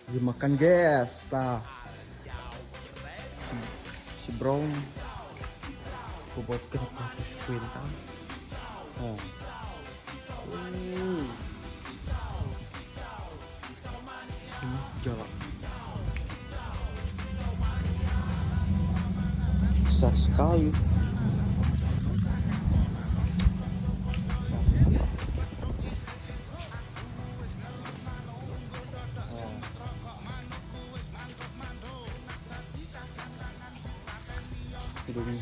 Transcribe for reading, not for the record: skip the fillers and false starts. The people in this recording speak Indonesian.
Dimakan guys, nah si Brown bobot ke 100 kuintal. Oh. Jalan besar sekali. Hidungnya